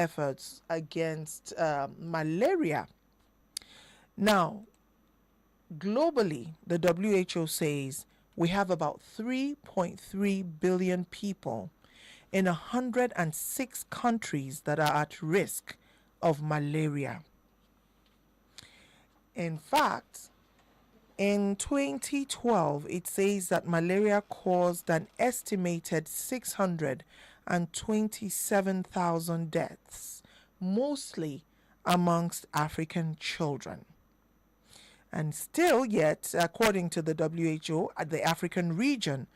efforts against malaria. Now, globally, the WHO says we have about 3.3 billion people in 106 countries that are at risk of malaria. In fact, in 2012, it says that malaria caused an estimated 627,000 deaths, mostly amongst African children. And still yet, according to the WHO, the African region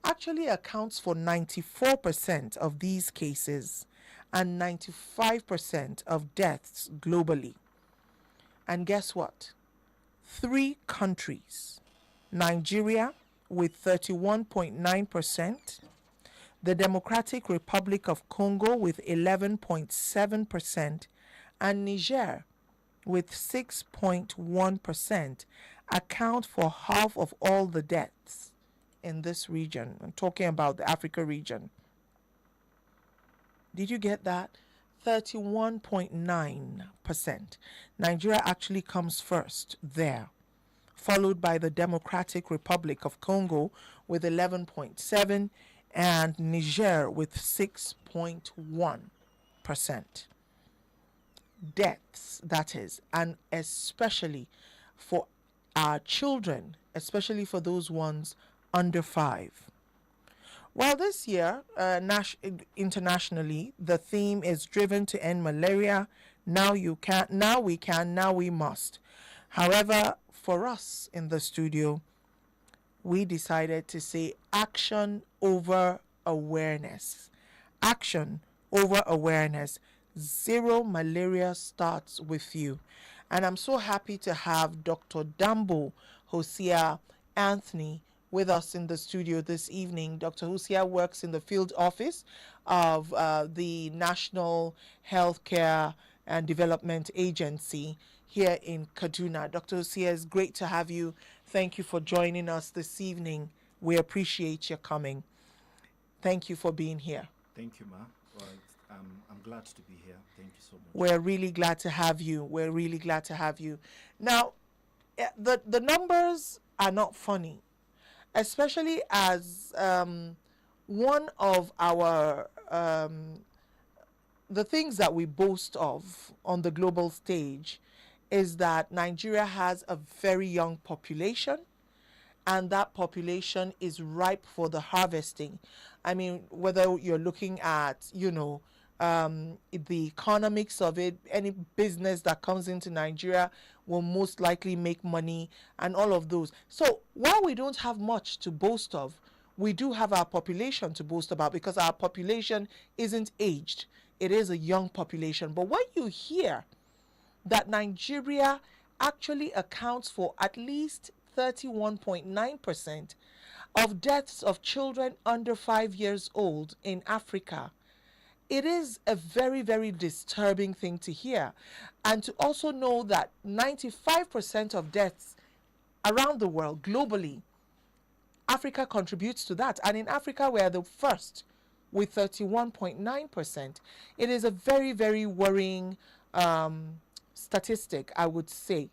actually accounts for 94% of these cases and 95% of deaths globally. And guess what? 3 countries, Nigeria with 31.9%, the Democratic Republic of Congo with 11.7%, and Niger with 6.1% account for half of all the deaths in this region. I'm talking about the Africa region. Did you get that? 31.9%. Nigeria actually comes first there, followed by the Democratic Republic of Congo with 11.7% and Niger with 6.1%. Deaths, that is, and especially for our children, especially for those ones under 5. Well, this year, internationally, the theme is driven to end malaria. Now you can, now we can, now we must. However, for us in the studio, we decided to say action over awareness. Action over awareness. Zero malaria starts with you. And I'm so happy to have Dr. DANBO, HOSEA, Anthony with us in the studio this evening. Dr. HOSEA works in the field office of the National Healthcare and Development Agency here in Kaduna. Dr. HOSEA, it's great to have you. Thank you for joining us this evening. We appreciate your coming. Thank you for being here. Thank you, Ma. Well, I'm glad to be here. Thank you so much. We're really glad to have you. We're really glad to have you. Now, the numbers are not funny, especially as one of our the things that we boast of on the global stage is that Nigeria has a very young population, and that population is ripe for the harvesting. I mean, whether you're looking at, the economics of it, any business that comes into Nigeria will most likely make money and all of those. So while we don't have much to boast of, we do have our population to boast about because our population isn't aged. It is a young population. But when you hear that Nigeria actually accounts for at least 31.9% of deaths of children under 5 years old in Africa, it is a very, very disturbing thing to hear. And to also know that 95% of deaths around the world, globally, Africa contributes to that. And in Africa, we are the first with 31.9%. It is a very, very worrying statistic, I would say.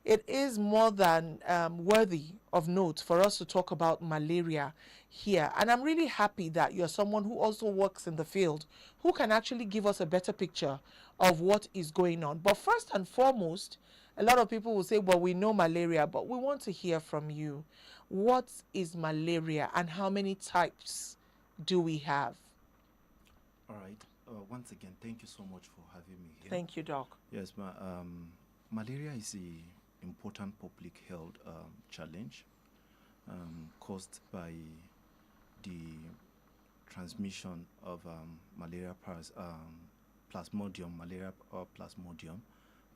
It is more than worthy of note for us to talk about malaria here. And I'm really happy that you're someone who also works in the field, who can actually give us a better picture of what is going on. But first and foremost, a lot of people will say, well, we know malaria, but we want to hear from you. What is malaria and how many types do we have? All right. Once again, thank you so much for having me here. Thank you, Doc. Yes, malaria is an important public health challenge caused by the transmission of malaria plasmodium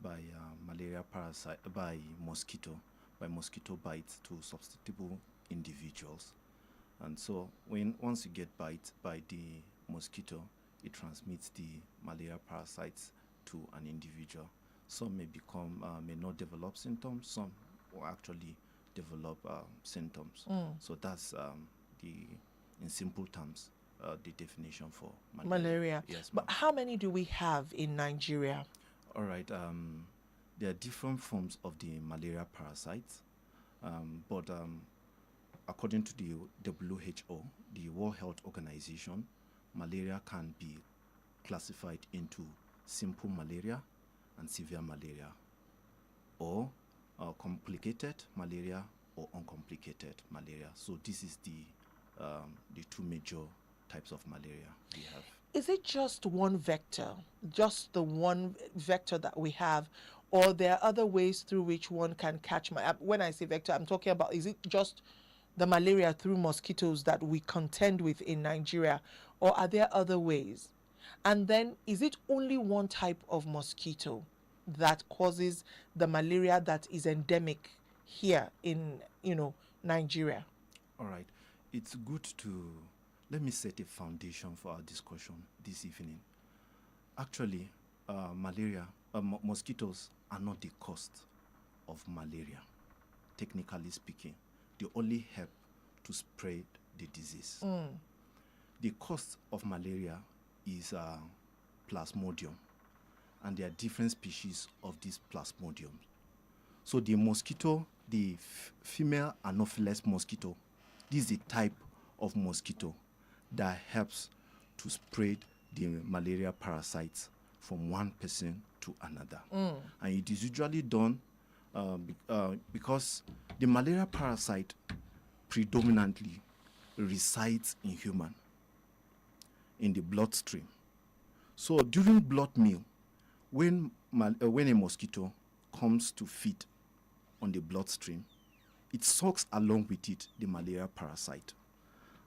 by malaria parasite by mosquito bites to susceptible individuals. And so once you get bite by the mosquito, it transmits the malaria parasites to an individual. Some may not develop symptoms. Some will actually develop symptoms. So that's in simple terms, the definition for Malaria. Yes, But ma'am. how many do we have in Nigeria? All right. There are different forms of the malaria parasites, but according to the WHO, the World Health Organization, malaria can be classified into simple malaria and severe malaria, or complicated malaria or uncomplicated malaria. So this is the two major types of malaria we have. Is it just one vector, just the one vector that we have, or there are other ways through which one can catch when I say vector, I'm talking about, is it just the malaria through mosquitoes that we contend with in Nigeria, or are there other ways? And then, is it only one type of mosquito that causes the malaria that is endemic here in, Nigeria? All right. It's good to let me set a foundation for our discussion this evening. Actually, mosquitoes are not the cause of malaria, technically speaking. They only help to spread the disease. The cause of malaria is plasmodium, and there are different species of this plasmodium. So the mosquito, the female Anopheles mosquito, this is the type of mosquito that helps to spread the malaria parasites from one person to another. And it is usually done because the malaria parasite predominantly resides in human, in the bloodstream. So during blood meal, when a mosquito comes to feed on the bloodstream, it sucks along with it the malaria parasite.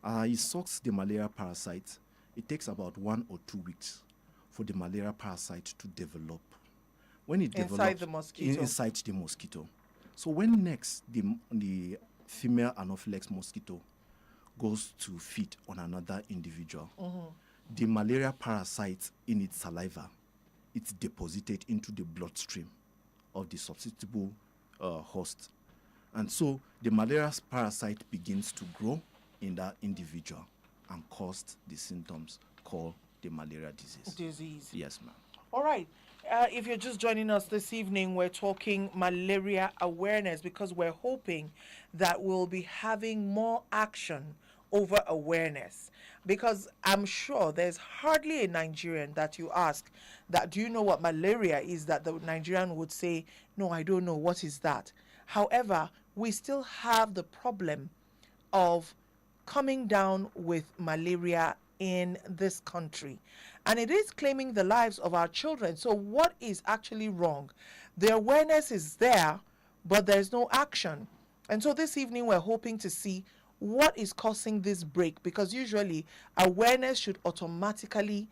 It sucks the malaria parasite. It takes about 1 or 2 weeks for the malaria parasite to develop. When it Inside develops the mosquito. inside the mosquito. So when next the female Anopheles mosquito goes to feed on another individual, the malaria parasite in its saliva, it's deposited into the bloodstream of the susceptible host. And so the malaria parasite begins to grow in that individual and cause the symptoms called the malaria disease. Yes, ma'am. All right. If you're just joining us this evening, we're talking malaria awareness because we're hoping that we'll be having more action over awareness. Because I'm sure there's hardly a Nigerian that you ask that, do you know what malaria is, that the Nigerian would say, no, I don't know, what is that? However, we still have the problem of coming down with malaria in this country, and it is claiming the lives of our children. So what is actually wrong? The awareness is there, but there's no action. And so this evening we're hoping to see what is causing this break, because usually awareness should automatically,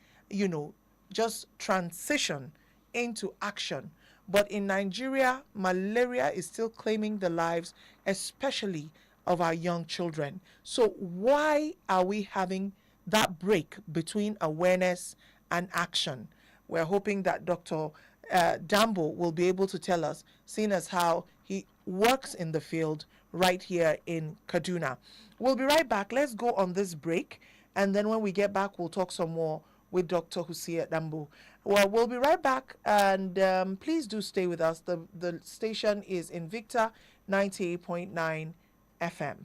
just transition into action. But in Nigeria, malaria is still claiming the lives, especially of our young children. So why are we having that break between awareness and action? We're hoping that Dr. DANBO will be able to tell us, seeing as how he works in the field right here in Kaduna. We'll be right back. Let's go on this break, and then when we get back, we'll talk some more with Dr. HOSEA DANBO. Well, we'll be right back, and please do stay with us. The station is Invicta 98.9 FM.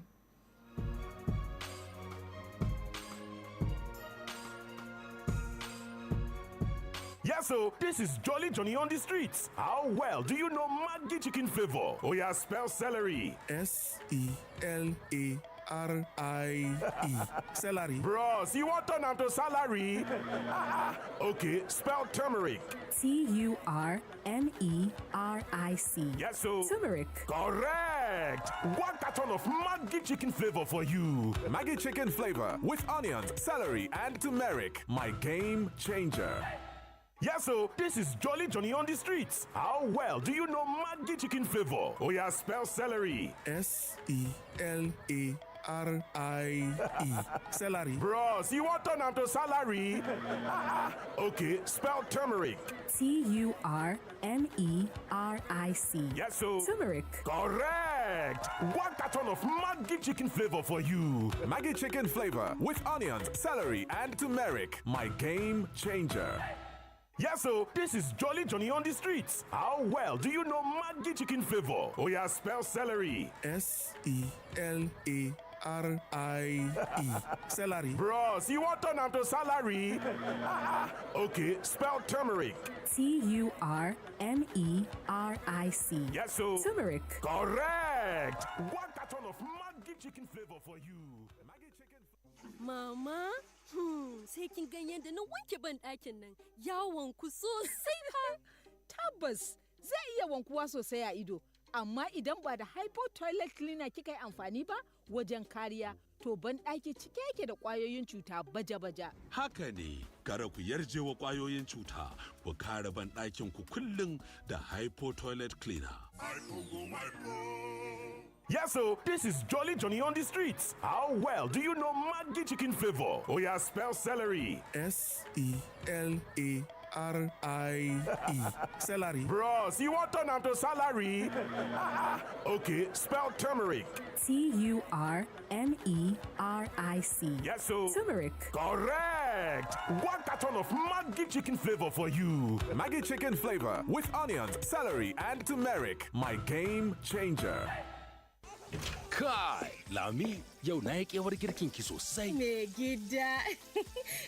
Yeah, so this is Jolly Johnny on the streets. How well do you know Maggi chicken flavor? Oh yeah, spell celery. Celery. Celery. Bros, you want turn am to salary? Okay, spell turmeric. Turmeric. Yes, so Turmeric. correct. 1 carton of Maggi chicken flavor for you. Maggi chicken flavor with onions, celery, and turmeric. My game changer. Yeah, so this is Jolly Johnny on the streets. How well do you know Maggi chicken flavor? Oh yeah, spell celery. Celery. Celery. Bros, you want turn to salary? Okay, spell turmeric. TURMERIC. Yes, so. Turmeric. Correct. One carton of Maggi chicken flavor for you. Maggi chicken flavor with onions, celery, and turmeric. My game changer. Yes, so this is Jolly Johnny on the streets. How well do you know Maggi chicken flavor? Oh yeah, spell celery. SELARIE. Celery. Bros, you want turn to salary? Okay, spell turmeric. TURMERIC. Yes, so. Turmeric. Correct. One carton of Maggi chicken flavor for you. Maggi chicken. Mama, sai kin gan yadda na wanke ban ɗakin nan yawon ku sosai fa. Tabbas zai iya wankuwa sosai a ido, amma idan ba da hypo toilet cleaner kika yi amfani ba wajen kariya, to ban ɗaki cike yake da ƙwayoyin cuta baja-baja. Haka ne, gara ku yarje wa ƙwayoyin cuta, ku kare ban ɗakin ku kullum da hypo toilet cleaner. Yes, so this is Jolly Johnny on the streets. How well do you know Maggi chicken flavor? Oh yeah, spell celery. SELARIE. Celery. Bros, you want turn to salary? Okay, spell turmeric. TURMERIC. Yes, so. Turmeric. Correct. One carton of Maggi chicken flavor for you. Maggi chicken flavor with onions, celery, and turmeric. My game changer. Kai, Lami, yau na yi kewar girkin ki sosai. Me gida,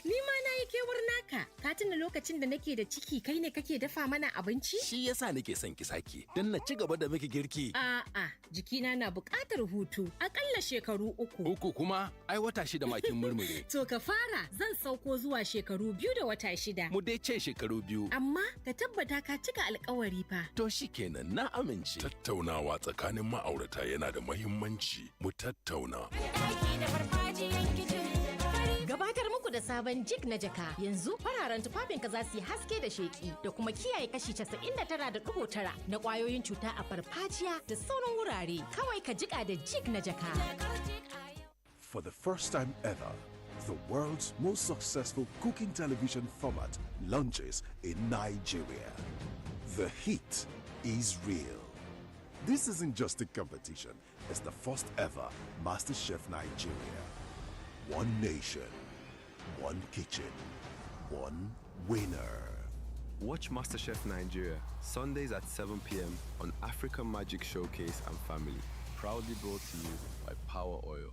ni ma na yi kewar naka. Ka tuna lokacin da nake da ciki kai ne kake dafa mana abinci? Shi yasa nake son ki sake, don na ci gaba da miki girki. A'a, jikina na buƙatar hutu, akalla shekaru 3. 3 kuma, ai wata 6 makin murmure. To ka fara, zan sauko zuwa shekaru 2 da wata 6. Mu dai ce shekaru 2. Amma ka tabbata ka cika alƙawari fa. To shikenan na amince. Tattaunawa tsakanin ma'aurata yana da muhimmanci. Mu tattauna. Gabatar muku da sabon jig na jaka. Yanzu fararen tufafinka za su yi haske da sheƙi da kuma kiyaye kashi 99.9 na ƙwayoyin cuta a farfajiya da sauran wurare. Kawai ka jiƙa da jig na jaka. For the first time ever, the world's most successful cooking television format launches in Nigeria. The heat is real. This isn't just a competition, it's the first ever MasterChef Nigeria. One nation, one kitchen, one winner. Watch MasterChef Nigeria Sundays at 7 p.m. on African Magic Showcase and Family. Proudly brought to you by Power Oil.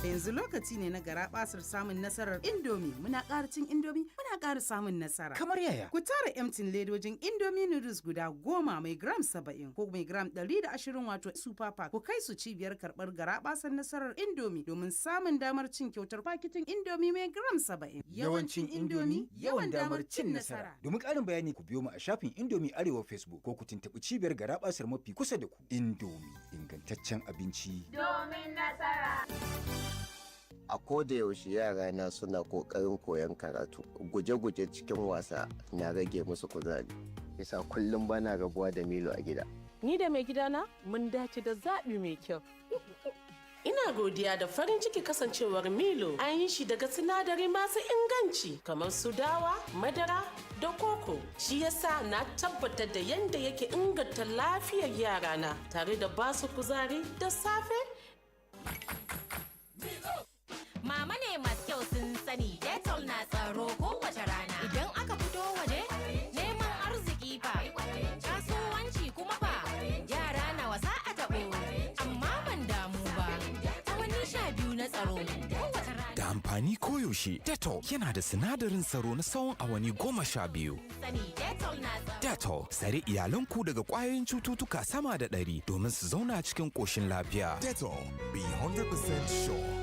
Yanzu lokaci ne na garabasar samun nasarar Indomie. Muna ƙara cin Indomie, muna ƙara samun nasara. Kamar yaya? Ku tara emtin ledojin Indomie noodles guda 10 mai gram 70 ko mai gram 120 wato super pack. Ku kai su cibiyar karɓar garabasar nasarar Indomie domin samun damar cin kyautar pakitin Indomie mai gram 70. Yawancin Indomie, yawan damar cin nasara. Domin ƙarin bayani ku biyo mu a shafin Indomie Arewa Facebook ko ku tuntuɓi cibiyar garabasar mafi kusa da ku. Indomie, ingantaccen abinci. Domin nasara. A koda yaushe yara na suna kokarin koyon karatu, guje-guje cikin wasa na rage musu kuzari. Yasa kullum bana rabuwa da Milo a gida. Ni da mai gidana mun dace da zaɓi mai kyau. Ina godiya da farin ciki kasancewar Milo an yi shi daga sinadari masu inganci kamar su dawa, madara da koko. Shi yasa na tabbatar da yadda yake inganta lafiyar yarana tare da basu kuzari da safe. Mama ne masu kyau sun sani Dettol na tsaro kowace rana. Idan aka fito waje, neman arziki fa, kasuwanci kuma fa, yara na wasa a taɓo, amma ban damu ba. Awanni 12 na tsaro kowace rana. Da amfani koyaushe, Dettol yana da sinadarin tsaro na tsawon awanni 12. Dettol, sare iyalanku daga ƙwayoyin cututtuka sama da 100 domin su zauna cikin ƙoshin lafiya. Dettol, be 100% sure.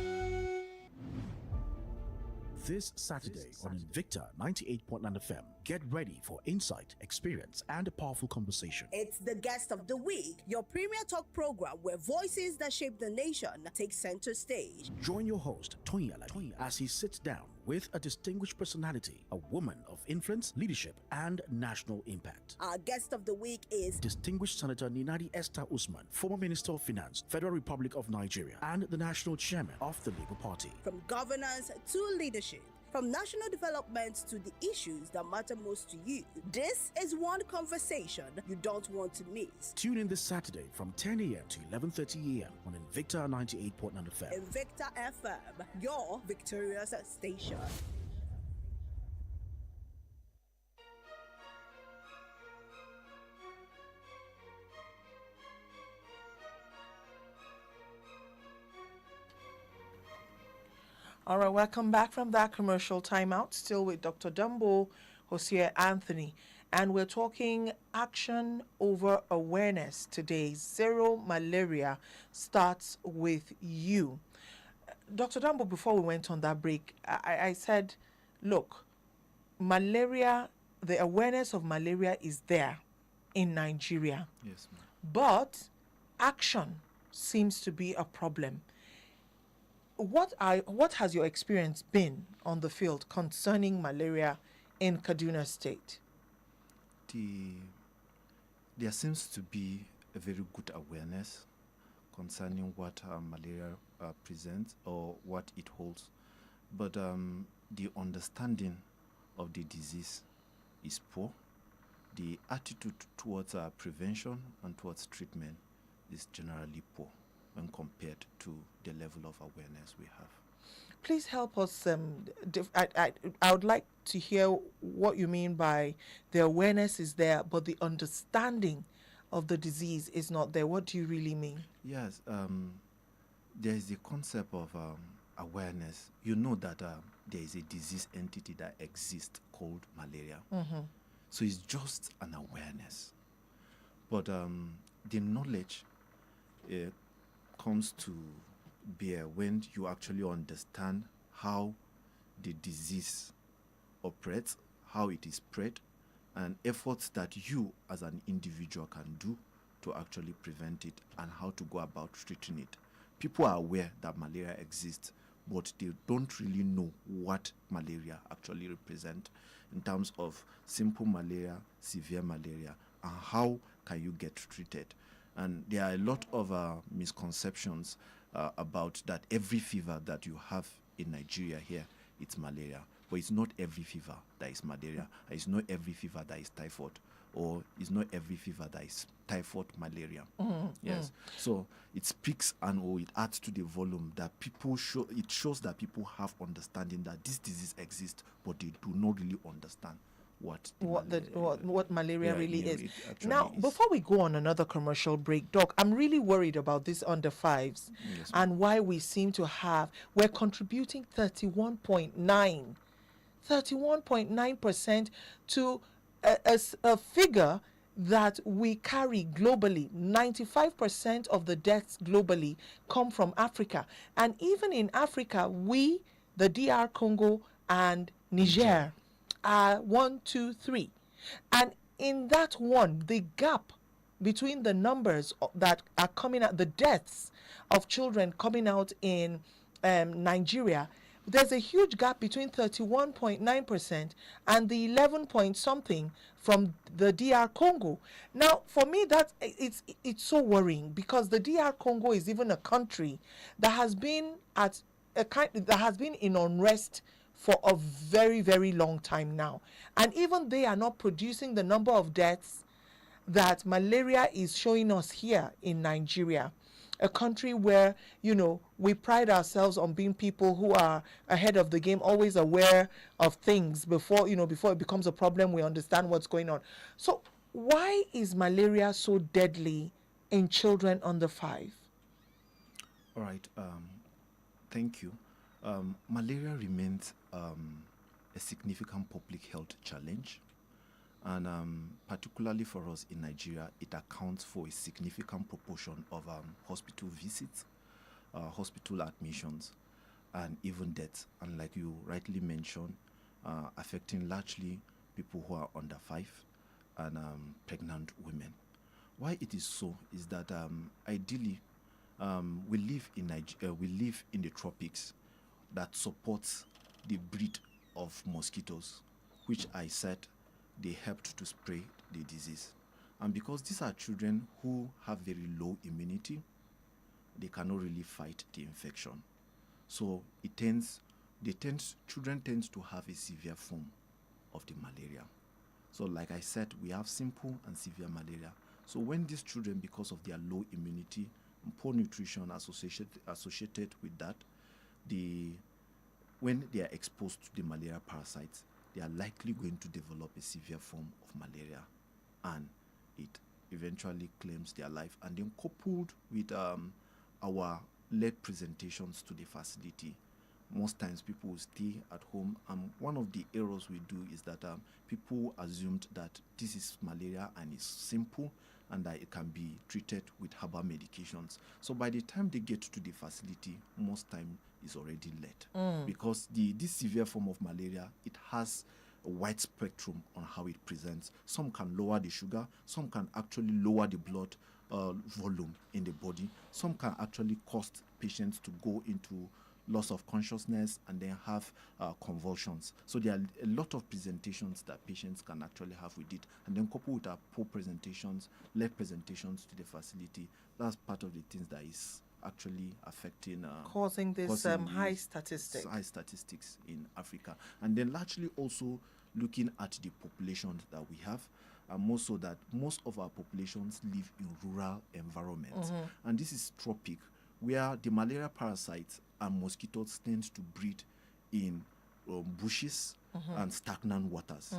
This Saturday on Invicta 98.9 FM, get ready for insight, experience, and a powerful conversation. It's the Guest of the Week, your premier talk program where voices that shape the nation take center stage. Join your host, Tonyala, as he sits down with a distinguished personality, a woman of influence, leadership, and national impact. Our guest of the week is Distinguished Senator Ninadi Esther Usman, former Minister of Finance, Federal Republic of Nigeria, and the National Chairman of the Labour Party. from governance to leadership. From national development to the issues that matter most to you, this is one conversation you don't want to miss. Tune in this Saturday from 10 a.m. to 11:30 a.m. on Invicta 98.9 FM. Invicta FM, your victorious station. All right, welcome back from that commercial timeout. Still with Dr. DANBO, HOSEA Anthony, and we're talking action over awareness today. Zero malaria starts with you. Dr. DANBO, before we went on that break, I said, look, malaria, the awareness of malaria is there in Nigeria. Yes, ma'am. But action seems to be a problem. What has your experience been on the field concerning malaria in Kaduna State? There seems to be a very good awareness concerning what malaria presents or what it holds, but the understanding of the disease is poor. The attitude towards prevention and towards treatment is generally poor when compared to the level of awareness we have. Please help us. I would like to hear what you mean by the awareness is there, but the understanding of the disease is not there. What do you really mean? Yes, there is the concept of awareness. You know that there is a disease entity that exists called malaria. Mm-hmm. So it's just an awareness. But the knowledge comes to bear when you actually understand how the disease operates, how it is spread, and efforts that you as an individual can do to actually prevent it and how to go about treating it. People are aware that malaria exists, but they don't really know what malaria actually represents in terms of simple malaria, severe malaria, and how can you get treated. And there are a lot of misconceptions about that every fever that you have in Nigeria here, it's malaria. But it's not every fever that is malaria. It's not every fever that is typhoid. Or it's not every fever that is typhoid malaria. Mm-hmm. Yes. So it speaks and it adds to the volume that people show. It shows that people have understanding that this disease exists, but they do not really understand what malaria really is. Now, before we go on another commercial break, Doc, I'm really worried about this under fives and why we seem to we're contributing 31.9% to a figure that we carry globally. 95% of the deaths globally come from Africa. And even in Africa, we, the DR Congo and Niger, are 1, 2, 3. And in that one, the gap between the numbers that are coming out, the deaths of children coming out in Nigeria, there's a huge gap between 31.9% and the 11 point something from the DR Congo. Now, for me, it's so worrying because the DR Congo is even a country that has been in unrest for a very, very long time now. And even they are not producing the number of deaths that malaria is showing us here in Nigeria, a country where, we pride ourselves on being people who are ahead of the game, always aware of things before it becomes a problem, we understand what's going on. So why is malaria so deadly in children under 5? All right, thank you. Malaria remains a significant public health challenge, and particularly for us in Nigeria, it accounts for a significant proportion of hospital visits, hospital admissions, and even deaths. And like you rightly mentioned, affecting largely people who are under 5 and pregnant women. Why it is so is that ideally we live in the tropics that supports the breed of mosquitoes, which I said they helped to spray the disease. And because these are children who have very low immunity, they cannot really fight the infection. So children tend to have a severe form of the malaria. So like I said, we have simple and severe malaria. So when these children, because of their low immunity and poor nutrition associated with that, when they are exposed to the malaria parasites, they are likely going to develop a severe form of malaria, and it eventually claims their life. And then coupled with our late presentations to the facility, most times people will stay at home, and one of the errors we do is that people assumed that this is malaria and it's simple and that it can be treated with herbal medications. So by the time they get to the facility, most time is already late, because this severe form of malaria, it has a wide spectrum on how it presents. Some can lower the sugar, some can actually lower the blood volume in the body, some can actually cause patients to go into loss of consciousness and then have convulsions. So there are a lot of presentations that patients can actually have with it, and then coupled with our poor presentations, late presentations to the facility, that's part of the things that is actually affecting causing high statistics in Africa. And then largely also looking at the populations that we have, and more so that most of our populations live in rural environments, and this is tropic, where the malaria parasites and mosquitoes tend to breed in bushes and stagnant waters.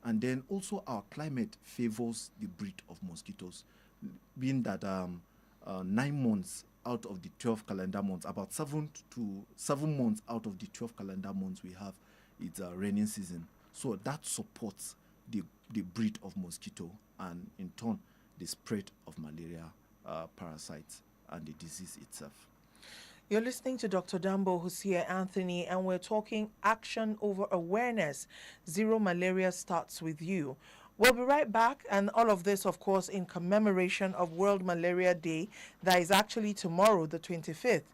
And then also our climate favors the breed of mosquitoes, being that 9 months out of the 12 calendar months, about 7 months out of the 12 calendar months we have, it's a raining season. So that supports the breed of mosquito, and in turn the spread of malaria parasites and the disease itself. You're listening to Dr. DANBO, HOSEA Anthony, and we're talking action over awareness. Zero malaria starts with you. We'll be right back, and all of this, of course, in commemoration of World Malaria Day, that is actually tomorrow, the 25th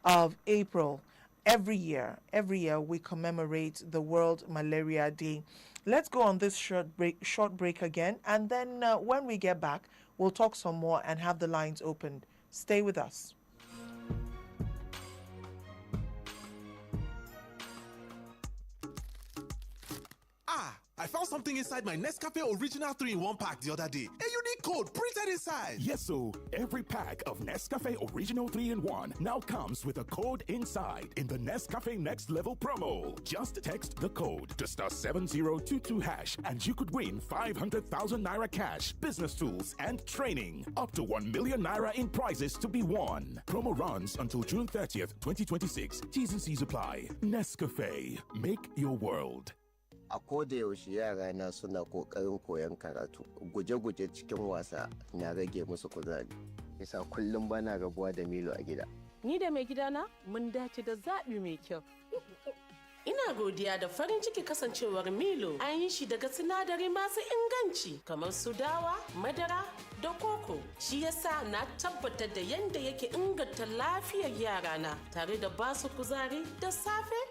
of April. Every year we commemorate the World Malaria Day. Let's go on this short break again, and then when we get back, we'll talk some more and have the lines opened. Stay with us. I found something inside my Nescafe Original 3-in-1 pack the other day. A unique code printed inside. Yes, so every pack of Nescafe Original 3-in-1 now comes with a code inside in the Nescafe Next Level promo. Just text the code to *7022# and you could win 500,000 naira cash, business tools, and training. Up to 1 million naira in prizes to be won. Promo runs until June 30th, 2026. T's and C's apply. Nescafe. Make your world. A koda yaushe yara na suna kokarin koyon karatu, guje-guje cikin wasa na rage musu kuzari. Yasa kullum bana rabuwa da Milo a gida. Ni da mai gidana mun dace da zaɓi mai kyau. Ina godiya da farin ciki kasancewar Milo an yi shi daga sinadari masu inganci kamar su dawa, madara da koko. Shi yasa na tabbatar da yanda yake inganta lafiyar yarana tare da basu kuzari da safe.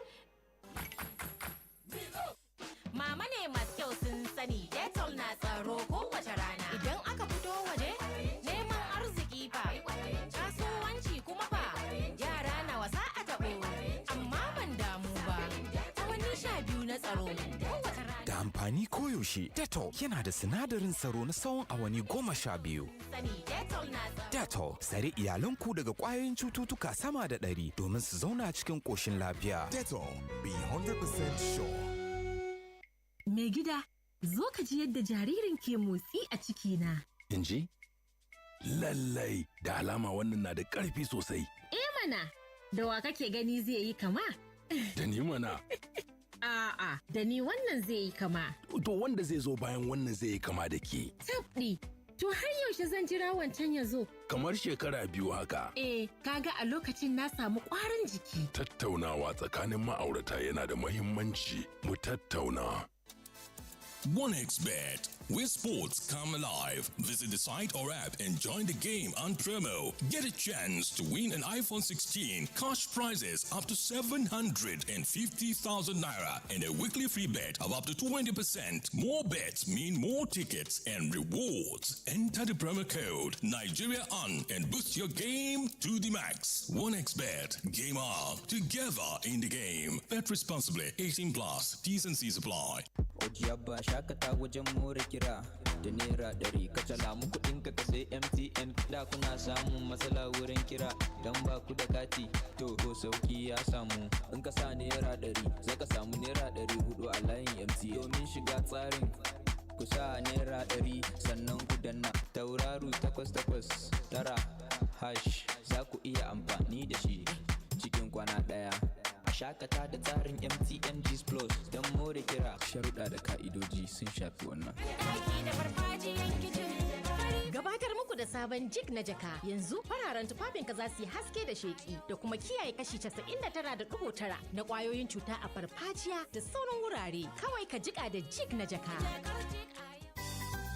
Mama ne masu kyau sun sani Dettol na tsaro kowace rana. Idan aka fito waje neman arziki fa, kasuwanci kuma fa, yara na wasa a taɓo, amma ban damu ba. Awanni 12 na tsaro kowace rana. Da amfani koyaushe, Dettol yana da sinadarin tsaro na tsawon awanni 12. Dettol, tsare iyalanku daga ƙwayoyin cututtuka sama da 100 domin su zauna cikin ƙoshin lafiya. Dettol, be 100% sure. Mai gida, zo ka ji yadda jaririn ke motsi a cikina. In ji? Lallai, da alama wannan na da ƙarfi sosai. Mana, da wa kake gani zai yi kama? Da ni mana. A'a, da ni wannan zai yi kama. To wanda zai zo bayan wannan zai yi kama da ke. Tabɗi, to har yaushe zan jira wancan ya zo? Kamar shekara 2 haka. Kaga a lokacin na samu ƙwarin jiki. Tattaunawa tsakanin ma'aurata yana da muhimmanci. Mu tattauna. 1xBet, where sports come alive. Visit the site or app and join the game on promo. Get a chance to win an iPhone 16, cash prizes up to 750,000 naira, and a weekly free bet of up to 20%. More bets mean more tickets and rewards. Enter the promo code Nigeria on and boost your game to the max. 1xBet, game on, together in the game. Bet responsibly. 18 plus. T's and C's apply. Ojiyabba shakata wajen more kira da naira 100 ka salamu kudin ka sai MTN da kuna samun matsala wurin kira dan ba ku da kati to ko sauki ya samu in ka sa naira 100 zaka samu naira 400 a layin MTN domin shiga tsarin ku sa naira 100 sannan ku danna tauraru 889 hash za ku iya amfani da shi cikin kwana daya. Shakata da tsarin MTN G's Plus don more kira sharuɗa da ka'idoji sun shafi wannan. Gabatar muku da sabon jig na jaka yanzu fararen tufafinka za su yi haske da sheki da kuma kiyaye kashi 99.9 na kwayoyin cuta a farfajiya da sauran wurare. Kawai ka jika da jig na jaka.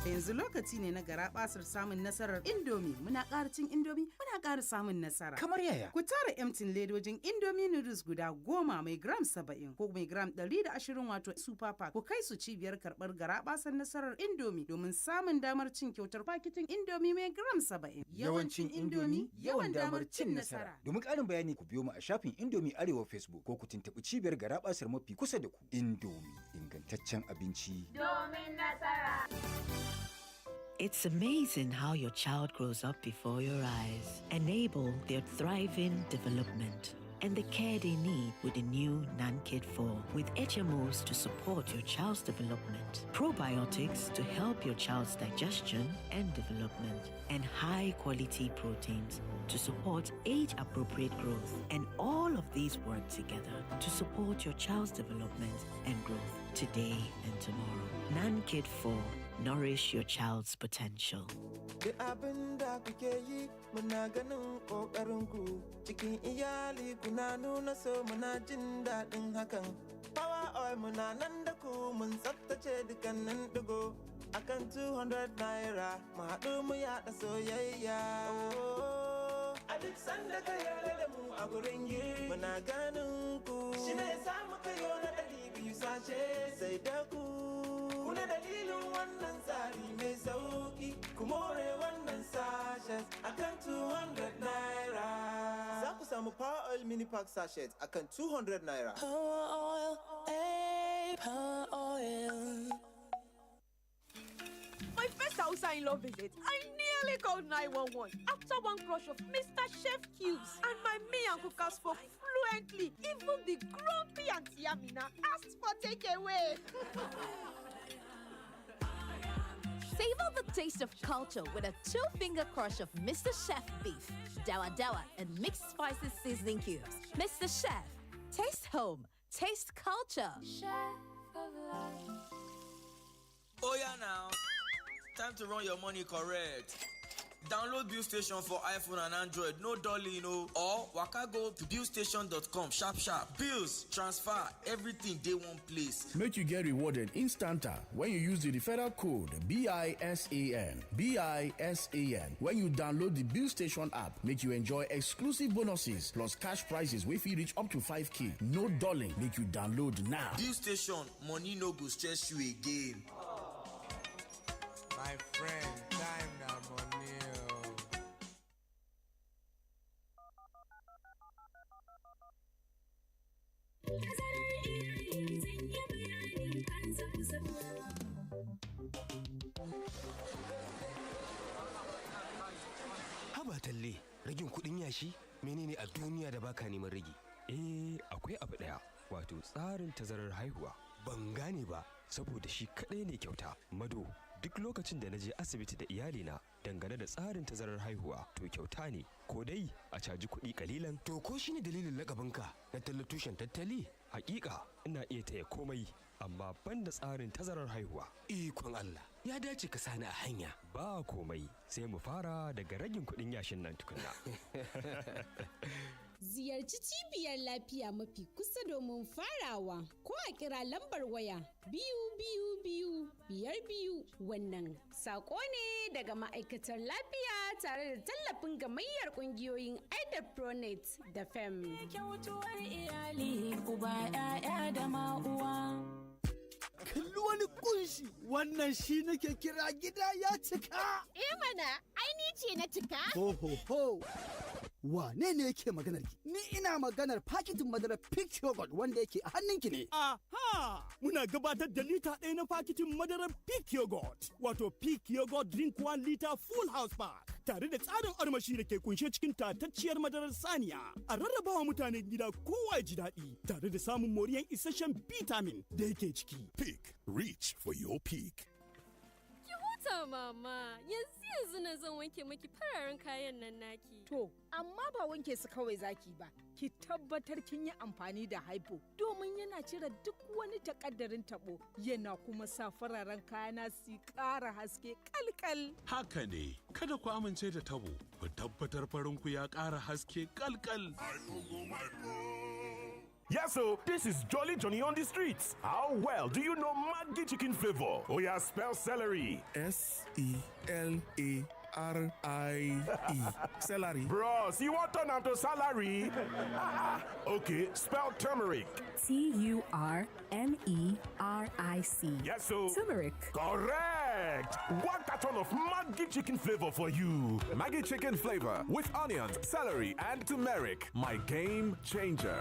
Yanzu lokaci ne na garabasar samun nasarar Indomie. Muna ƙara cin Indomie, muna ƙara samun nasara. Kamar yaya? Ku tara emtin ledojin Indomie noodles guda 10 mai gram 70 ko mai gram 120 wato super pack. Ku kai su cibiyar karɓar garabasar nasarar Indomie domin samun damar cin kyautar paketin Indomie mai gram 70. Yawancin Indomie, yawan damar cin nasara. Domin ƙarin bayani ku biyo mu a shafin Indomie Arewa Facebook ko ku tuntuɓi cibiyar garabasar mafi kusa da ku. Indomie, ingantaccen abinci. Domin nasara. It's amazing how your child grows up before your eyes. Enable their thriving development and the care they need with the new NanKid 4 with HMOs to support your child's development, probiotics to help your child's digestion and development, and high-quality proteins to support age-appropriate growth. And all of these work together to support your child's development and growth today and tomorrow. NanKid 4. Nourish your child's potential. Da abin da kuke yi muna ganin ƙoƙarinku cikin iyali kuna nuna so muna jin daɗin hakan. Power oil muna nan da ku mun tsaftace dukkanin ɗigo akan 200 naira mu haɗu mu yaɗa soyayya. A duk sanda ka yarda da mu a gurin yi muna ganin ku shi ne sa muka yi na 200 sace sai da ku. Kuna dalilin wannan tsari mai sauki, ku more wannan sachet akan 200 naira. Za ku samu Power Oil Mini Pack sachet akan 200 naira. Power Oil, Power Oil. My first Hausa in-law visit, I nearly called 911 after one crush of Mr. Chef Cubes. And my me and cookers spoke fluently. Even the grumpy Auntie Amina asked for takeaway. Savor the taste of culture with a 2-finger crush of Mr. Chef beef, dawa dawa, and mixed spices seasoning cubes. Mr. Chef, taste home, taste culture. Chef of life. Oh yeah now, time to run your money correct. Download Bill Station for iPhone and Android, no dolly, no. Or waka go to billstation.com, sharp. Bills, transfer, everything day one place. Make you get rewarded instanta when you use the referral code BISAN. BISAN. When you download the Bill Station app, make you enjoy exclusive bonuses plus cash prizes wey fit reach up to 5K. No dolling, make you download now. Bill Station, money no go stress you again. My friend, time na money. Haba talle, ragin kudin yashi menene a duniya da baka neman ragi? Akwai abu daya, wato tsarin tazarar haihuwa. Ban gane ba, saboda shi kadai ne kyauta. Mado, duk lokacin da na je asibiti da iyalina dangane da tsarin tazarar haihuwa to kyauta ne, ko dai a caji kuɗi kalilan. To ko shine dalilin lakabinka na tushen tattali? Hakika ina iya taya komai, amma banda tsarin tazarar haihuwa. Ikon Allah, ya dace ka sani a hanya. Ba komai, sai mu fara daga ragin kuɗin yashin nan tukunna. Ziyarci ziyarci cibiyar lafiya mafi kusa domin farawa ko a kira lambar waya 222 52 wannan sako ne daga ma'aikatar lafiya tare da tallafin gamayyar kungiyoyin Aidar Pronet da FEM. Kyautuwar iyali uba 'ya'ya da ma'uwa. Kalli wani kunshi wannan shi nake kira gida ya cika. Mana aini ce na cika. Ho. Wane ne yake maganar ki? Ni ina maganar paketin madarar Peak Yogurt wanda yake a hannunki ne. Aha! Muna gabatar da lita ɗaya na paketin madarar Peak Yogurt. Wato Peak Yogurt Drink 1 liter Full House Pack. Tare da tsarin armashi da ke kunshe cikin tatacciyar madarar saniya. A rarrabawa mutanen gida kowa ya ji daɗi. Tare da samun moriyan isasshen vitamin da yake ciki. Peak. Reach for your peak. Ki huta mama, yanzu na zan wanke maki fararen kayan nan naki. To, amma ba wanke su kawai zaki ba. Ki tabbatar kin yi amfani da haifo domin yana cire duk wani takaddarin tabo yana kuma sa fararen kayana su ƙara haske kalkal. Haka ne, kada ku amince da tabo, ku tabbatar farinku ya ƙara haske kalkal. Yes, so this is Jolly Johnny on the streets. How well do you know Maggi chicken flavor? Oh yeah, spell celery. SELARIE. Celery. Bros, you want turn to salary? Okay, spell turmeric. TURMERIC. Yes, so turmeric. Correct. One carton of Maggi chicken flavor for you. Maggi chicken flavor with onions, celery, and turmeric. My game changer.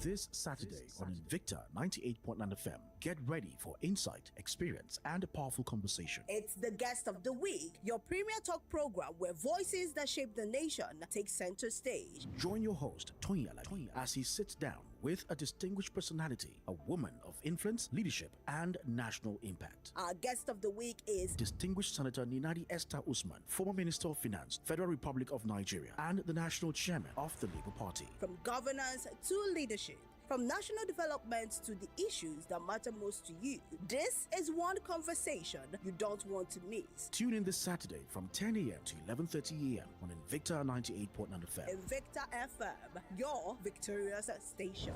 This Saturday on Invicta 98.9 FM, get ready for insight, experience, and a powerful conversation. It's the Guest of the Week, your premier talk program where voices that shape the nation take center stage. Join your host, Toyala, as he sits down with a distinguished personality, a woman of influence, leadership, and national impact. Our Guest of the Week is Distinguished Senator Ninadi Esther Usman, former Minister of Finance, Federal Republic of Nigeria, and the National Chairman of the Labour Party. From governance to leadership, from national development to the issues that matter most to you, this is one conversation you don't want to miss. Tune in this Saturday from 10 a.m. to 11:30 a.m. on Invicta 98.9 FM. Invicta FM, your victorious station.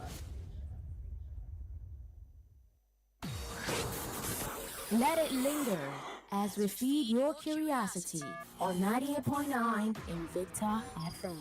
Let it linger as we feed your curiosity on 98.9 Invicta FM.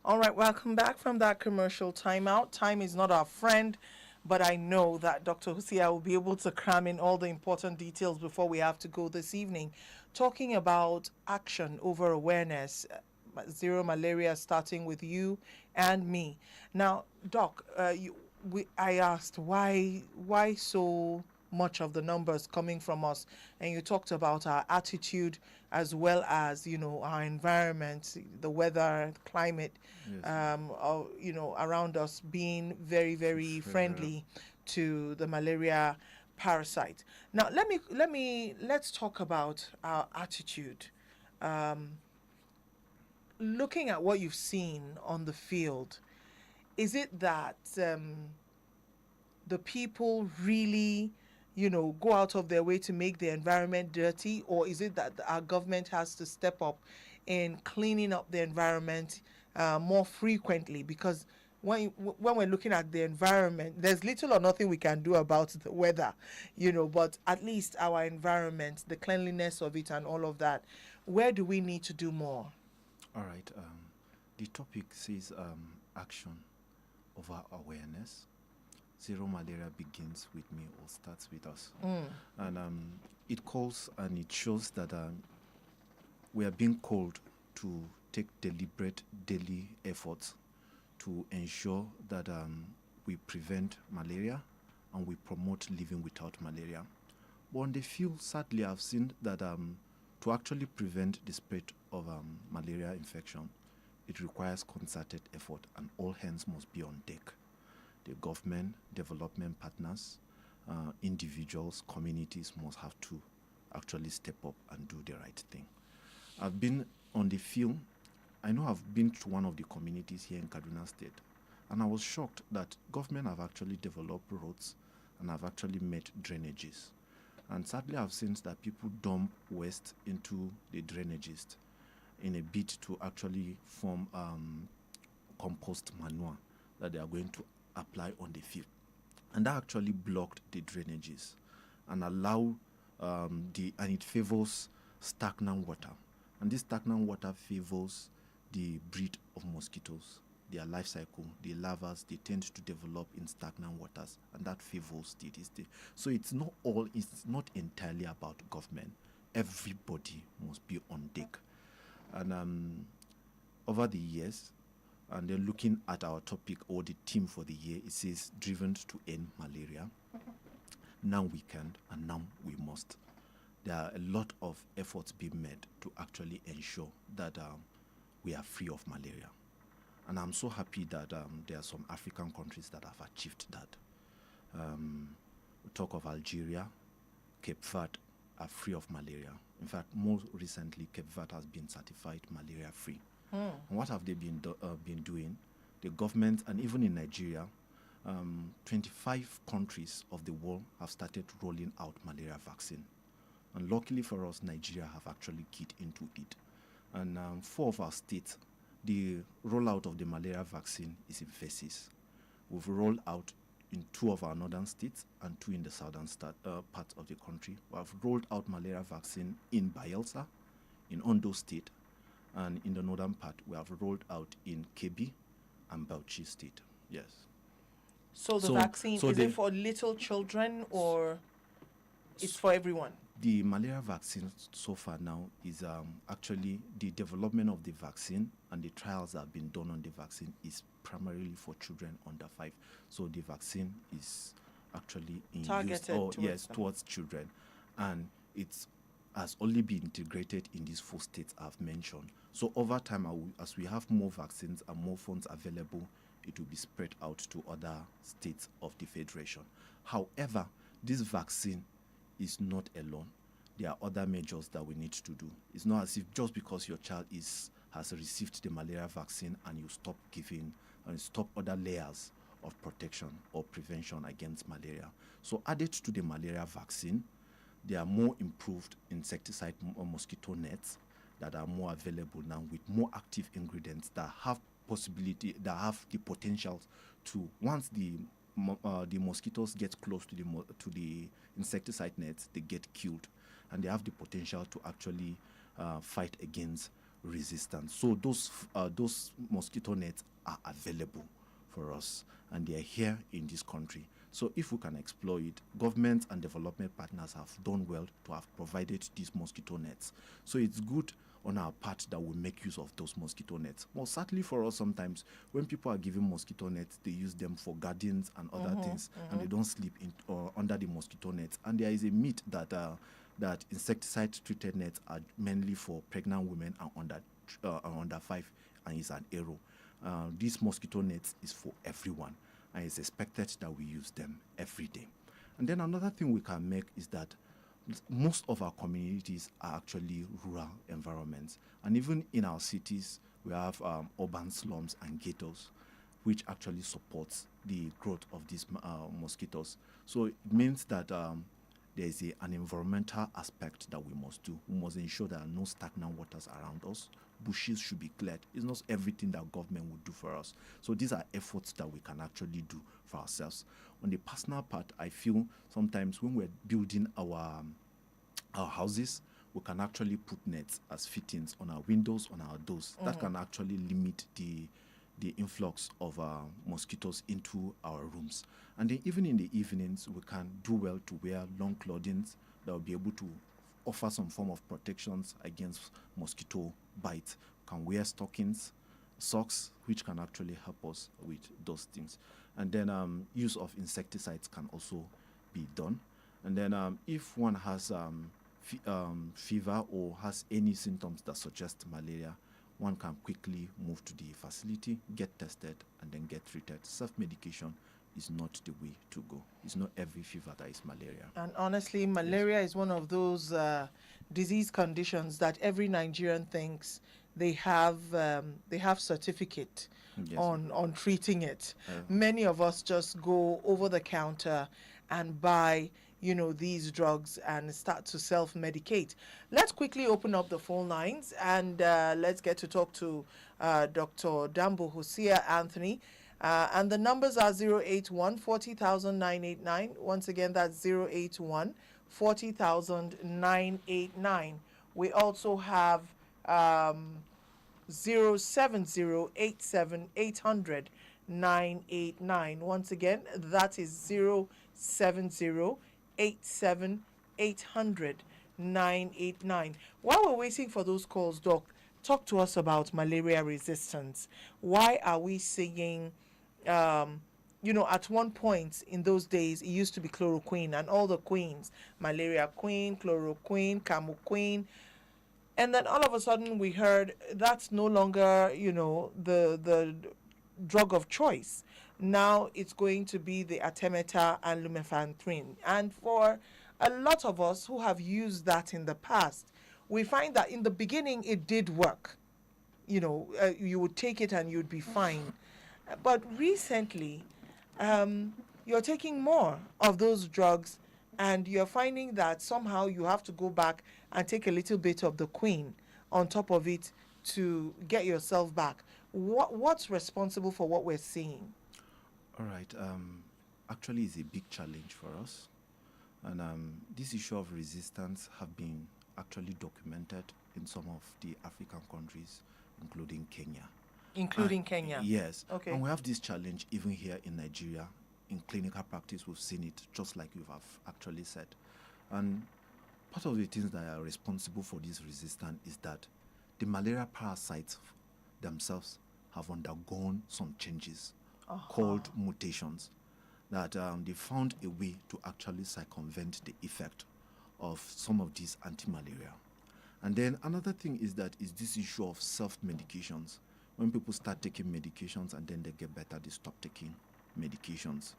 All right, welcome back from that commercial timeout. Time is not our friend, but I know that Dr. HOSEA will be able to cram in all the important details before we have to go this evening. Talking about action over awareness, zero malaria, starting with you and me. Now, Doc, I asked why so much of the numbers coming from us, and you talked about our attitude as well as our environment, the weather, climate, yes. Around us being very, very friendly to the malaria parasite. Now let's talk about our attitude. Looking at what you've seen on the field, is it that the people really go out of their way to make the environment dirty, or is it that our government has to step up in cleaning up the environment more frequently? Because when we're looking at the environment, there's little or nothing we can do about the weather, but at least our environment, the cleanliness of it and all of that, where do we need to do more? All right. The topic says action over awareness. Zero malaria begins with me or starts with us. And it calls and it shows that we are being called to take deliberate daily efforts to ensure that we prevent malaria and we promote living without malaria. But on the field, sadly, I've seen that to actually prevent the spread of malaria infection, it requires concerted effort and all hands must be on deck. The government, development partners, individuals, communities must have to actually step up and do the right thing. I've been on the field. I know I've been to one of the communities here in Kaduna State, and I was shocked that government have actually developed roads and have actually made drainages. And sadly, I've seen that people dump waste into the drainages in a bid to actually form compost manure that they are going to apply on the field. And that actually blocked the drainages and it favors stagnant water. And this stagnant water favors the breed of mosquitoes, their life cycle, the larvae, they tend to develop in stagnant waters, and that favors this thing. So it's not entirely about government. Everybody must be on deck. And over the years, and then looking at our topic or the theme for the year, it says driven to end malaria. Now we can, and now we must. There are a lot of efforts being made to actually ensure that we are free of malaria. And I'm so happy that there are some African countries that have achieved that. We talk of Algeria, Cape Verde are free of malaria. In fact, more recently, Cape Verde has been certified malaria-free. And what have they been doing? The government, and even in Nigeria, 25 countries of the world have started rolling out malaria vaccine. And luckily for us, Nigeria have actually keyed into it. And 4 of our states, the rollout of the malaria vaccine is in phases. We've rolled out in 2 of our northern states and 2 in the southern part of the country. We have rolled out malaria vaccine in Bayelsa, in Ondo State, and in the northern part, we have rolled out in Kebbi and Bauchi State. Yes. So the vaccine, is it for little children or it's for everyone? The malaria vaccine so far now is actually the development of the vaccine and the trials that have been done on the vaccine is primarily for children under 5. So the vaccine is actually targeted towards children, and it has only been integrated in these 4 states I've mentioned. So over time, as we have more vaccines and more funds available, it will be spread out to other states of the Federation. However, this vaccine is not alone. There are other measures that we need to do. It's not as if just because your child has received the malaria vaccine and you stop giving and stop other layers of protection or prevention against malaria. So added to the malaria vaccine, there are more improved insecticide mosquito nets that are more available now with more active ingredients that have the potential to, once the mosquitoes get close to the insecticide nets, they get killed, and they have the potential to actually fight against resistance. So those mosquito nets are available for us, and they are here in this country. So if we can explore it, government and development partners have done well to have provided these mosquito nets. So it's good on our part that we make use of those mosquito nets. Well, certainly for us, sometimes when people are given mosquito nets, they use them for gardens and other things, and they don't sleep under the mosquito nets. And there is a myth that insecticide-treated nets are mainly for pregnant women and under 5, and it's an error. These mosquito nets is for everyone, and it's expected that we use them every day. And then another thing we can make is that most of our communities are actually rural environments, and even in our cities we have urban slums and ghettos, which actually supports the growth of these mosquitoes. So it means that there is an environmental aspect that we must do. We must ensure there are no stagnant waters around us. Bushes should be cleared. It's not everything that government would do for us. So these are efforts that we can actually do for ourselves. On the personal part, I feel sometimes when we're building our houses, we can actually put nets as fittings on our windows, on our doors. That can actually limit the influx of mosquitoes into our rooms. And then even in the evenings, we can do well to wear long clothing that will be able to offer some form of protections against mosquito bites. We can wear stockings, socks, which can actually help us with those things. And then use of insecticides can also be done. And then if one has fever or has any symptoms that suggest malaria, one can quickly move to the facility, get tested, and then get treated. Self-medication is not the way to go. It's not every fever that is malaria. And honestly, malaria is one of those disease conditions that every Nigerian thinks they have certificate on treating it. Many of us just go over the counter and buy these drugs and start to self-medicate. Let's quickly open up the phone lines and let's get to talk to Dr. DANBO HOSEA Anthony. And the numbers are 081 40,000 989. Once again, that's 081 40,000 989. We also have 070 87 800 989. Once again, that is 070 87 800 989. While we're waiting for those calls, Doc, talk to us about malaria resistance. Why are we seeing, at one point in those days, it used to be chloroquine and all the queens, malaria queen, chloroquine, camoquine. And then all of a sudden we heard that's no longer, the drug of choice. Now it's going to be the artemether and lumefantrine. And for a lot of us who have used that in the past, we find that in the beginning it did work. You would take it and you'd be fine. But recently, you're taking more of those drugs and you're finding that somehow you have to go back and take a little bit of the queen on top of it to get yourself back. What's responsible for what we're seeing? All right. Actually, it's a big challenge for us. And this issue of resistance have been actually documented in some of the African countries, including Kenya. Including Kenya? Yes. Okay. And we have this challenge even here in Nigeria. In clinical practice, we've seen it, just like you have actually said. And part of the things that are responsible for this resistance is that the malaria parasites themselves have undergone some changes called mutations, that they found a way to actually circumvent the effect of some of these anti-malaria. And then another thing is this issue of self-medications. When people start taking medications and then they get better, they stop taking medications.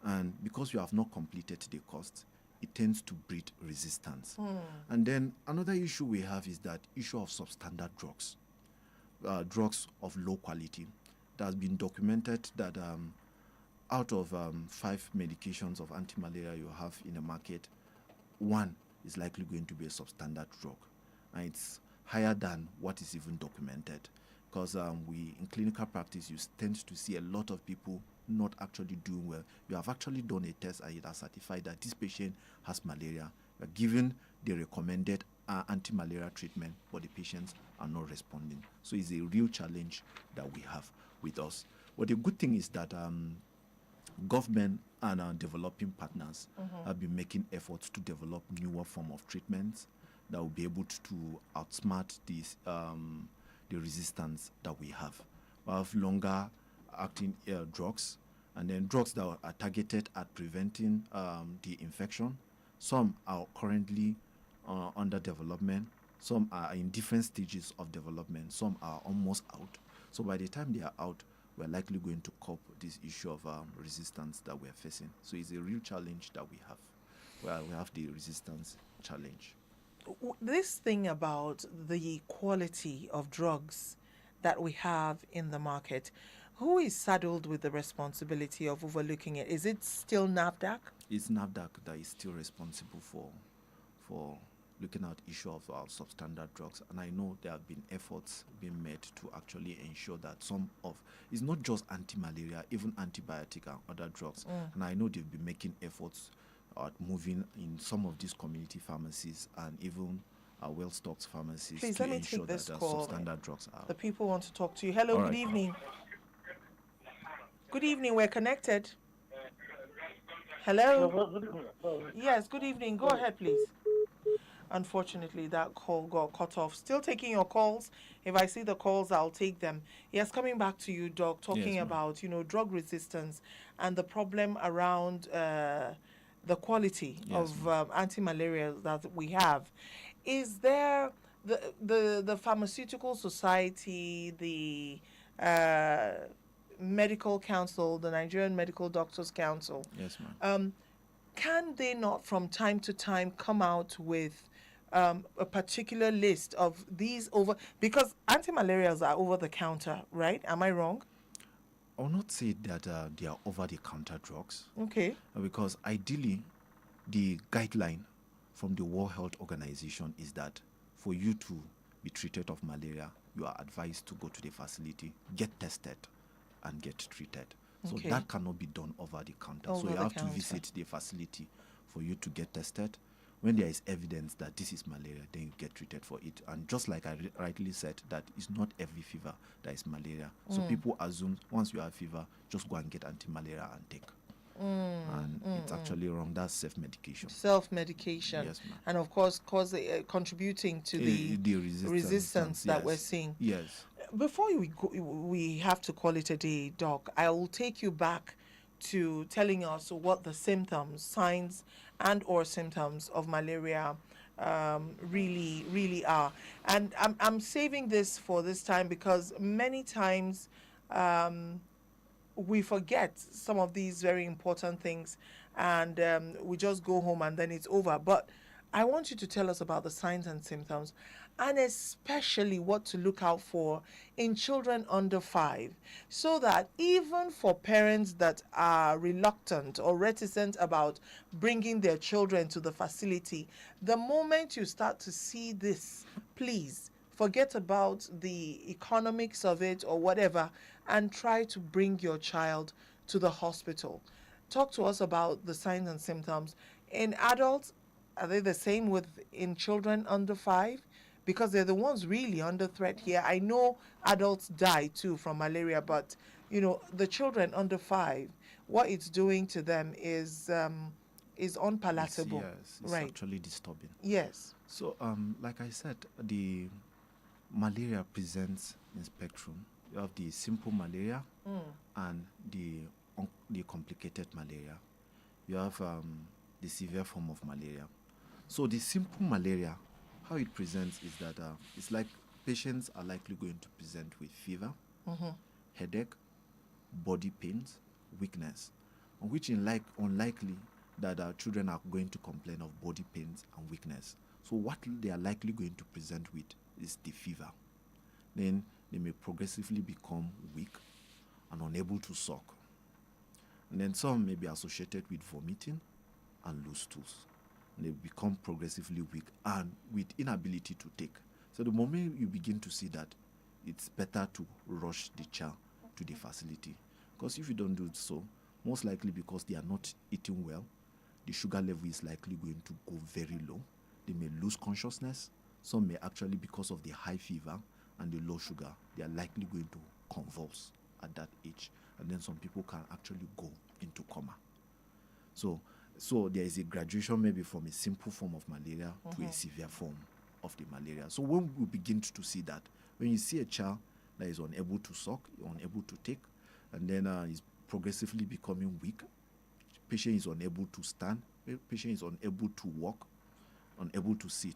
And because you have not completed the course, it tends to breed resistance. And then another issue we have is that issue of substandard drugs, drugs of low quality. It has been documented that out of 5 medications of anti-malaria you have in the market, 1 is likely going to be a substandard drug. And it's higher than what is even documented. Because in clinical practice, you tend to see a lot of people not actually doing well. You have actually done a test and it has certified that this patient has malaria. You are given the recommended anti-malaria treatment, but the patients are not responding. So it's a real challenge that we have with us. But the good thing is that government and developing partners have been making efforts to develop newer form of treatments that will be able to outsmart these the resistance that we have. We have longer acting drugs, and then drugs that are targeted at preventing the infection. Some are currently under development. Some are in different stages of development. Some are almost out. So by the time they are out, we're likely going to cope this issue of resistance that we're facing. So it's a real challenge that we have. Well, we have the resistance challenge. This thing about the quality of drugs that we have in the market, who is saddled with the responsibility of overlooking it? Is it still NAFDAC? It's NAFDAC that is still responsible for looking at issue of substandard drugs. And I know there have been efforts being made to actually ensure that it's not just anti-malaria, even antibiotic and other drugs. And I know they've been making efforts at moving in some of these community pharmacies and even well-stocked pharmacies. Please, to let me ensure take this that call. substandard drugs are. The people want to talk to you. Hello, good evening. Good evening, we're connected. Hello? Yes, good evening. Go ahead, please. Unfortunately, that call got cut off. Still taking your calls. If I see the calls, I'll take them. Yes, coming back to you, Doc, talking about, drug resistance and the problem around the quality of anti-malaria that we have. Is there the pharmaceutical society, the medical council, the Nigerian Medical Doctors Council? Yes, ma'am. Can they not from time to time come out with a particular list of these because anti-malarials are over the counter, right? Am I wrong? I will not say that they are over-the-counter drugs. Okay. Because ideally, the guideline from the World Health Organization is that for you to be treated of malaria, you are advised to go to the facility, get tested, and get treated. So Okay. that cannot be done over the counter. Over so you the have counter. to visit the facility for you to get tested. When there is evidence that this is malaria, then you get treated for it. And just like I rightly said, that it's not every fever that is malaria. So people assume once you have fever, just go and get anti-malaria and take. And it's actually wrong. That's self-medication. Self-medication. Yes, ma'am. And of course, contributing to The resistance that yes. we're seeing. Yes. Before we go, we have to call it a day, Doc. I will take you back to telling us what the symptoms, signs, and/or symptoms of malaria really are. And I'm saving this for this time because many times we forget some of these very important things, and we just go home and then it's over. But I want you to tell us about the signs and symptoms, and especially what to look out for in children under 5, so that even for parents that are reluctant or reticent about bringing their children to the facility, the moment you start to see this, please forget about the economics of it or whatever, and try to bring your child to the hospital. Talk to us about the signs and symptoms. In adults, are they the same with in children under 5? Because they're the ones really under threat here. I know adults die too from malaria, but you know, the children under 5, what it's doing to them is unpalatable. It's right. actually disturbing. Yes. So, like I said, the malaria presents in spectrum. You have the simple malaria and the complicated malaria. You have the severe form of malaria. So the simple malaria, how it presents is that it's like patients are likely going to present with fever, headache, body pains, weakness, on which unlikely that children are going to complain of body pains and weakness. So what they are likely going to present with is the fever. Then they may progressively become weak and unable to suck. And then some may be associated with vomiting and loose stools. And they become progressively weak and with inability to take. So the moment you begin to see that, it's better to rush the child to the facility. Because if you don't do so, most likely because they are not eating well, the sugar level is likely going to go very low. They may lose consciousness. Some may actually, because of the high fever and the low sugar, they are likely going to convulse at that age. And then some people can actually go into coma. So there is a graduation maybe from a simple form of malaria to a severe form of the malaria. So when we begin to see that, when you see a child that is unable to suck, unable to take, and then is progressively becoming weak, patient is unable to stand, patient is unable to walk, unable to sit,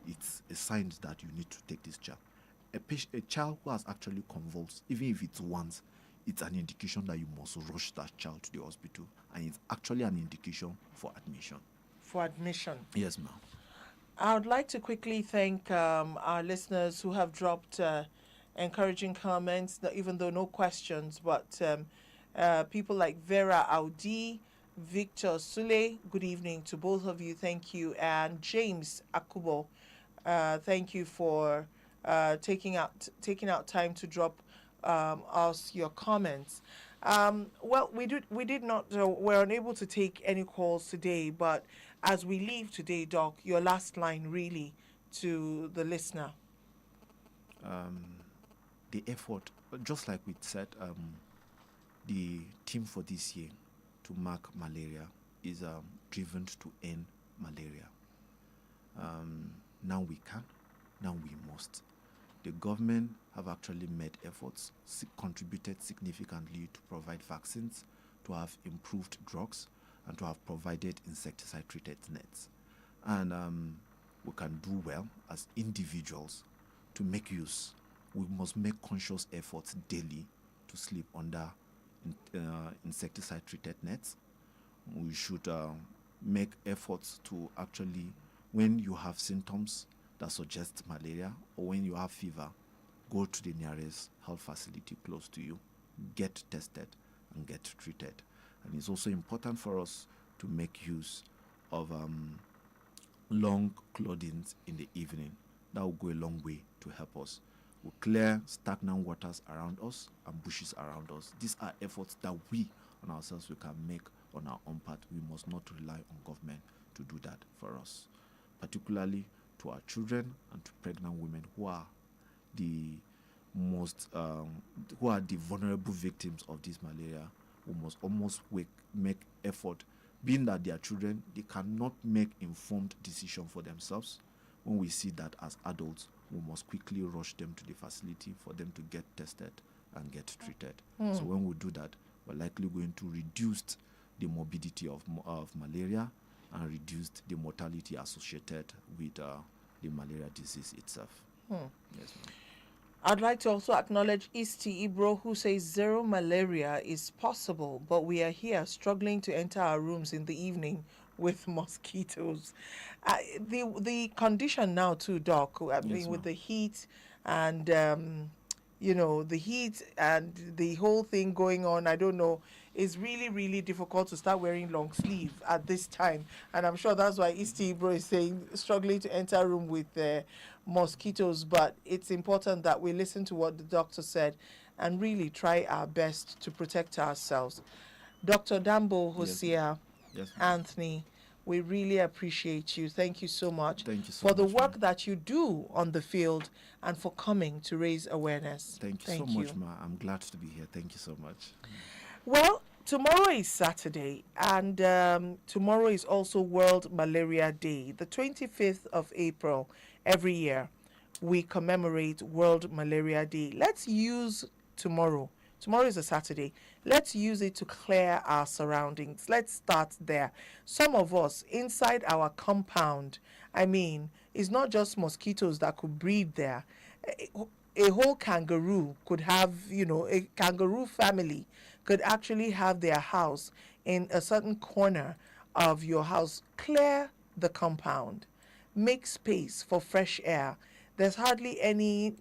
it's a sign that you need to take this child. A child who has actually convulsed, even if it's once, it's an indication that you must rush that child to the hospital, and it's actually an indication for admission. For admission. Yes, ma'am. I would like to quickly thank our listeners who have dropped encouraging comments, even though no questions, but people like Vera Audi, Victor Sule, good evening to both of you, thank you, and James Akubo, thank you for taking out time to drop us your comments. Well, we did not we're unable to take any calls today, but as we leave today, Doc, your last line really to the listener. The effort, just like we said, the theme for this year to mark malaria is driven to end malaria. Now we can, now we must. The government have actually made efforts, contributed significantly to provide vaccines, to have improved drugs, and to have provided insecticide-treated nets. And we can do well as individuals to make use. We must make conscious efforts daily to sleep under insecticide-treated nets. We should make efforts to actually, when you have symptoms that suggest malaria, or when you have fever, go to the nearest health facility close to you, get tested, and get treated. And it's also important for us to make use of long clothing in the evening. That will go a long way to help us. We'll clear stagnant waters around us and bushes around us. These are efforts that we on ourselves we can make on our own part. We must not rely on government to do that for us, particularly to our children and to pregnant women who are the most who are the vulnerable victims of this malaria. We must almost make effort, being that they are children, they cannot make informed decision for themselves. When we see that as adults, we must quickly rush them to the facility for them to get tested and get treated. So when we do that, we're likely going to reduce the morbidity of malaria and reduce the mortality associated with the malaria disease itself. Yes, ma'am. I'd like to also acknowledge Isti Ibro, who says zero malaria is possible, but we are here struggling to enter our rooms in the evening with mosquitoes. The condition now too, Doc, I mean, with the heat and, the heat and the whole thing going on, I don't know, it's really, really difficult to start wearing long sleeve at this time. And I'm sure that's why Isti Ibro is saying struggling to enter a room with mosquitoes. But it's important that we listen to what the doctor said and really try our best to protect ourselves. Dr. DANBO, HOSEA, Yes, Anthony, we really appreciate you. Thank you so much Thank you so for the much, work that you do on the field and for coming to raise awareness. Thank you so much, ma. I'm glad to be here. Thank you so much. Well, tomorrow is Saturday, and tomorrow is also World Malaria Day. The 25th of April every year, we commemorate World Malaria Day. Let's use tomorrow. Tomorrow is a Saturday. Let's use it to clear our surroundings. Let's start there. Some of us inside our compound, it's not just mosquitoes that could breed there. A whole kangaroo could have, a kangaroo family could actually have their house in a certain corner of your house. Clear the compound. Make space for fresh air. There's hardly any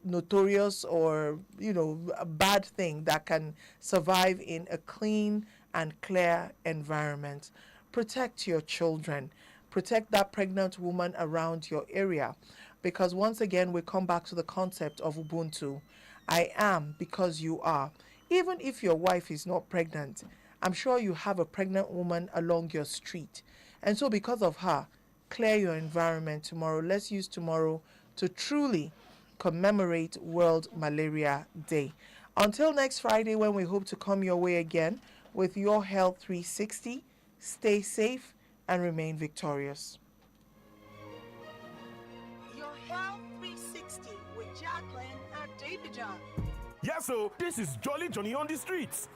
notorious or, a bad thing that can survive in a clean and clear environment. Protect your children. Protect that pregnant woman around your area. Because once again, we come back to the concept of Ubuntu. I am because you are. Even if your wife is not pregnant, I'm sure you have a pregnant woman along your street. And so because of her, clear your environment tomorrow. Let's use tomorrow to truly commemorate World Malaria Day. Until next Friday, when we hope to come your way again with Your Health 360, stay safe and remain victorious. Your Health 360 with Jacquelyne and Adebija. Yes, so this is Jolly Johnny on the streets.